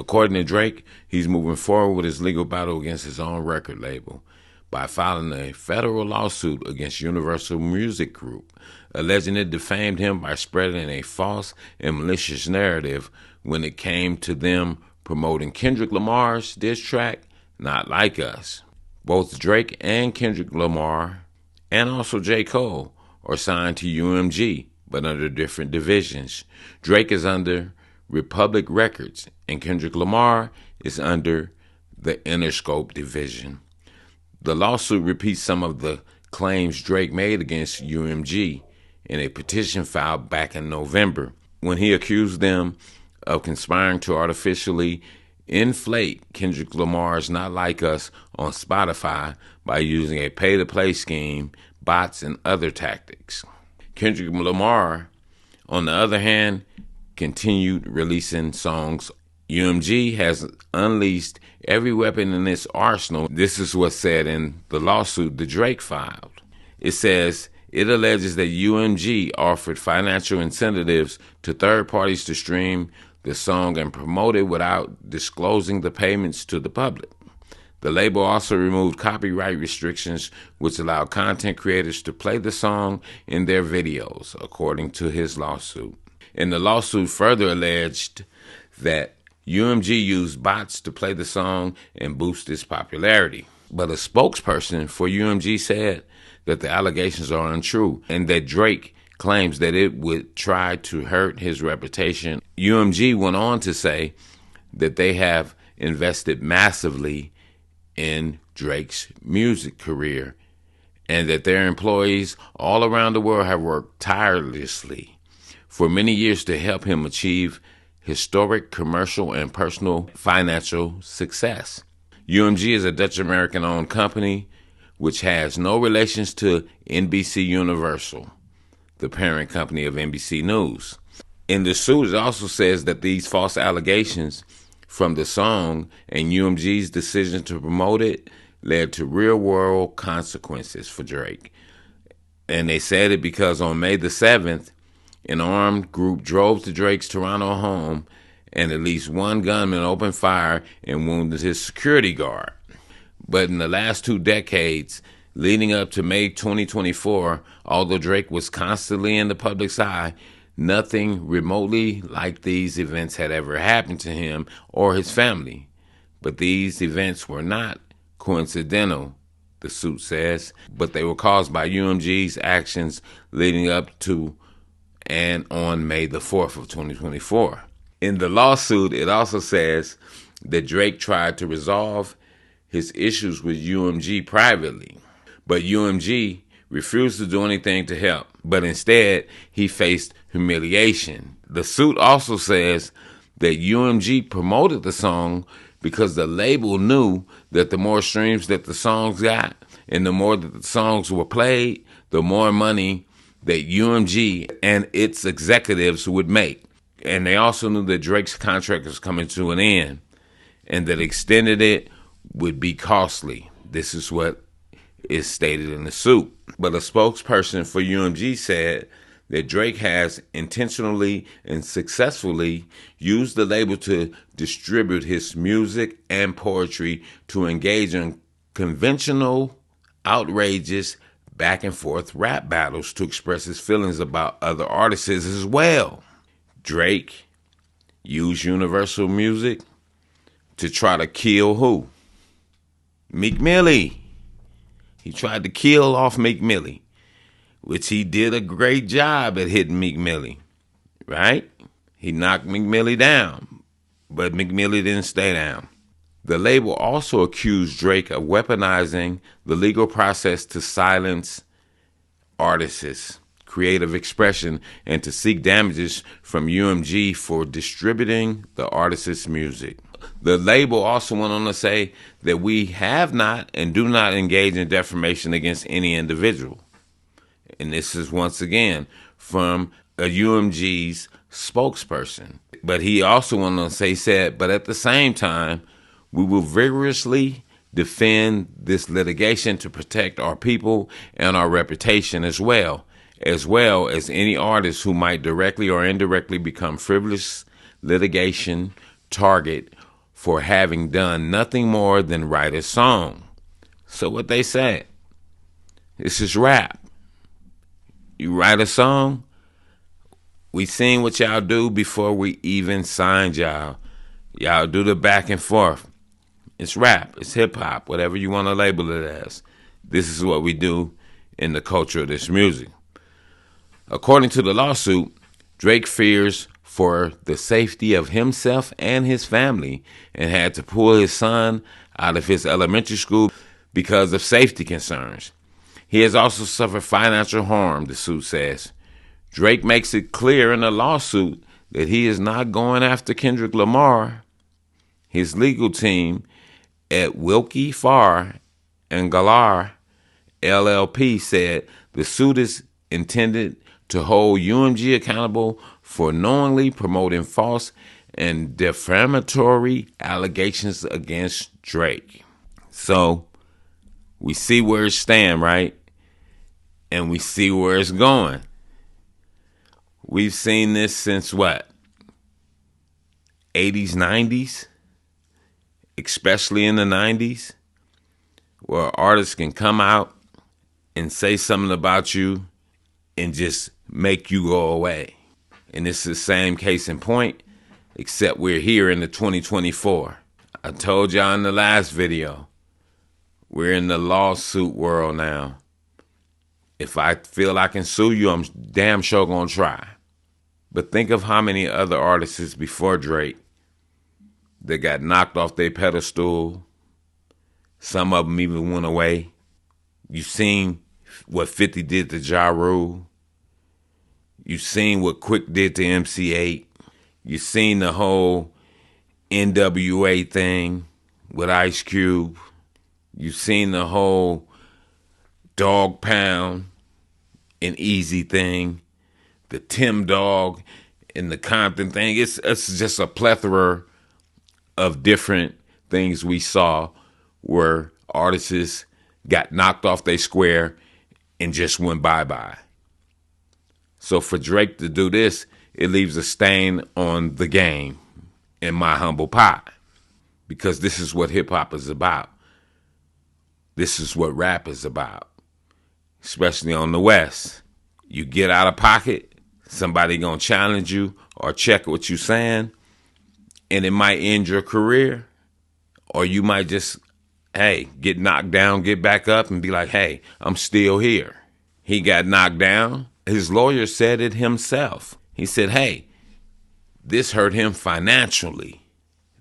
According to Drake, he's moving forward with his legal battle against his own record label by filing a federal lawsuit against Universal Music Group, alleging it defamed him by spreading a false and malicious narrative when it came to them promoting Kendrick Lamar's diss track, Not Like Us. Both Drake and Kendrick Lamar, and also J. Cole, are signed to UMG, but under different divisions. Drake is under Republic Records, and Kendrick Lamar is under the Interscope division. The lawsuit repeats some of the claims Drake made against UMG in a petition filed back in November, when he accused them of conspiring to artificially inflate Kendrick Lamar's Not Like Us on Spotify by using a pay-to-play scheme, bots, and other tactics. Kendrick Lamar, on the other hand, continued releasing songs. UMG has unleashed every weapon in its arsenal. This is what's said in the lawsuit that Drake filed. It says it alleges that UMG offered financial incentives to third parties to stream the song and promote it without disclosing the payments to the public. The label also removed copyright restrictions, which allowed content creators to play the song in their videos, according to his lawsuit. And the lawsuit further alleged that UMG used bots to play the song and boost its popularity. But a spokesperson for UMG said that the allegations are untrue and that Drake claims that it would try to hurt his reputation. UMG went on to say that they have invested massively in Drake's music career and that their employees all around the world have worked tirelessly for many years to help him achieve historic commercial and personal financial success. UMG is a Dutch-American-owned company which has no relations to NBC Universal, the parent company of NBC News. In the suit, it also says that these false allegations from the song and UMG's decision to promote it led to real-world consequences for Drake. And they said it because on May the 7th, an armed group drove to Drake's Toronto home and at least one gunman opened fire and wounded his security guard. But in the last 2 decades, leading up to May 2024, although Drake was constantly in the public's eye, nothing remotely like these events had ever happened to him or his family. But these events were not coincidental, the suit says, but they were caused by UMG's actions leading up to and on May the 4th of 2024. In the lawsuit, it also says that Drake tried to resolve his issues with UMG privately, but UMG refused to do anything to help, but instead he faced humiliation. The suit also says that UMG promoted the song because the label knew that the more streams that the songs got and the more that the songs were played, the more money that UMG and its executives would make. And they also knew that Drake's contract was coming to an end and that extending it would be costly. This is what is stated in the suit. But a spokesperson for UMG said that Drake has intentionally and successfully used the label to distribute his music and poetry to engage in conventional, outrageous, back and forth rap battles to express his feelings about other artists as well. Drake used Universal Music to try to kill who? Meek Millie. He tried to kill off Meek Millie, which he did a great job at hitting Meek Millie, right? He knocked Meek Millie down, but Meek Millie didn't stay down. The label also accused Drake of weaponizing the legal process to silence artists' creative expression and to seek damages from UMG for distributing the artist's music. The label also went on to say that we have not and do not engage in defamation against any individual. And this is once again from a UMG's spokesperson. But he also went on to say, said, but at the same time, we will vigorously defend this litigation to protect our people and our reputation as well as any artist who might directly or indirectly become frivolous litigation target for having done nothing more than write a song. So what they said, this is rap. You write a song, we seen what y'all do before we even signed y'all. Y'all do the back and forth. It's rap, it's hip hop, whatever you want to label it as. This is what we do in the culture of this music. According to the lawsuit, Drake fears for the safety of himself and his family and had to pull his son out of his elementary school because of safety concerns. He has also suffered financial harm, the suit says. Drake makes it clear in the lawsuit that he is not going after Kendrick Lamar. His legal team at Wilkie Farr and Galar LLP said the suit is intended to hold UMG accountable for knowingly promoting false and defamatory allegations against Drake. So we see where it stands, right? And we see where it's going. We've seen this since what? 80s, 90s? Especially in the 90s, where artists can come out and say something about you and just make you go away. And it's the same case in point, except we're here in the 2024. I told y'all in the last video, we're in the lawsuit world now. If I feel I can sue you, I'm damn sure gonna try. But think of how many other artists before Drake that got knocked off their pedestal. Some of them even went away. You seen what 50 did to Ja Rule. You seen what Quick did to MC8. You seen the whole NWA thing with Ice Cube. You seen the whole Dog Pound and Easy thing. The Tim Dog and the Compton thing. It's just a plethora of different things we saw where artists got knocked off their square and just went bye-bye. So for Drake to do this, it leaves a stain on the game, in my humble pie. Because this is what hip-hop is about. This is what rap is about. Especially on the West. You get out of pocket, somebody gonna challenge you or check what you saying, and it might end your career. Or you might just, get knocked down, get back up, and be like, hey, I'm still here. He got knocked down. His lawyer said it himself. He said, hey, this hurt him financially.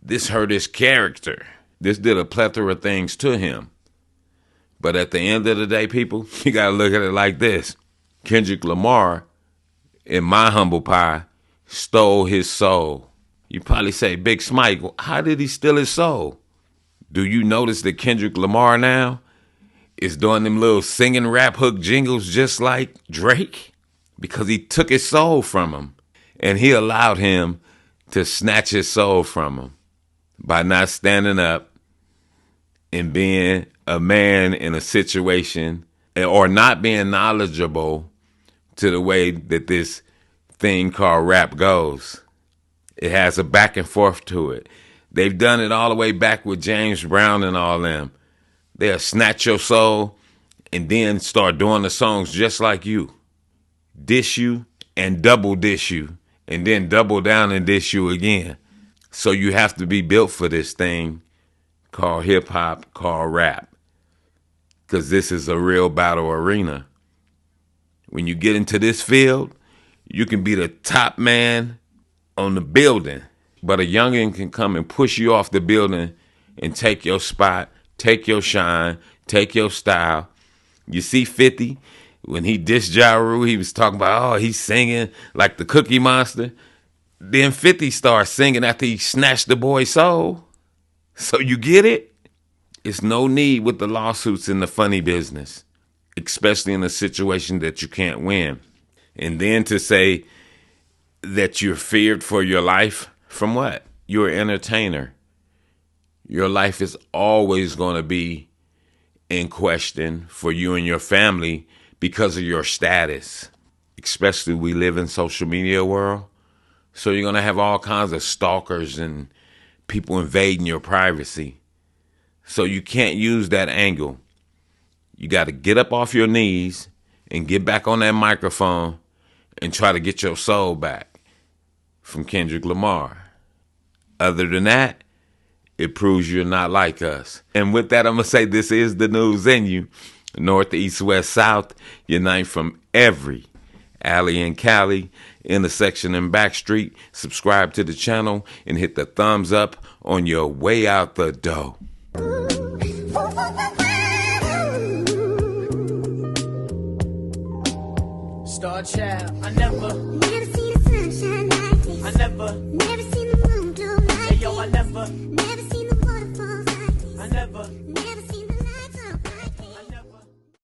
This hurt his character. This did a plethora of things to him. But at the end of the day, people, you got to look at it like this. Kendrick Lamar, in my humble pie, stole his soul. You probably say, Big Smike, how did he steal his soul? Do you notice that Kendrick Lamar now is doing them little singing rap hook jingles just like Drake? Because he took his soul from him. And he allowed him to snatch his soul from him by not standing up and being a man in a situation or not being knowledgeable to the way that this thing called rap goes. It has a back and forth to it. They've done it all the way back with James Brown and all them. They'll snatch your soul and then start doing the songs just like you. Dish you and double dish you and then double down and dish you again. So you have to be built for this thing called hip hop, called rap. Because this is a real battle arena. When you get into this field, you can be the top man on the building, but a youngin can come and push you off the building and take your spot, take your shine, take your style. You see 50, when he dissed Ja Rule, he was talking about, he's singing like the Cookie Monster. Then 50 starts singing after he snatched the boy's soul. So you get it? It's no need with the lawsuits in the funny business, especially in a situation that you can't win. And then to say that you're feared for your life, from what? You're an entertainer. Your life is always going to be in question for you and your family because of your status. Especially we live in social media world. So you're going to have all kinds of stalkers and people invading your privacy. So you can't use that angle. You got to get up off your knees and get back on that microphone and try to get your soul back from Kendrick Lamar. Other than that, it proves you're not like us. And with that, I'm going to say this is the news in you. North, east, west, south, unite from every alley and Cali, intersection and back street. Subscribe to the channel and hit the thumbs up on your way out the door. Star Child, I never seen the sunshine like this. I never Never seen the moon glow like Hey yo, I this. never Never seen the waterfalls like this. I never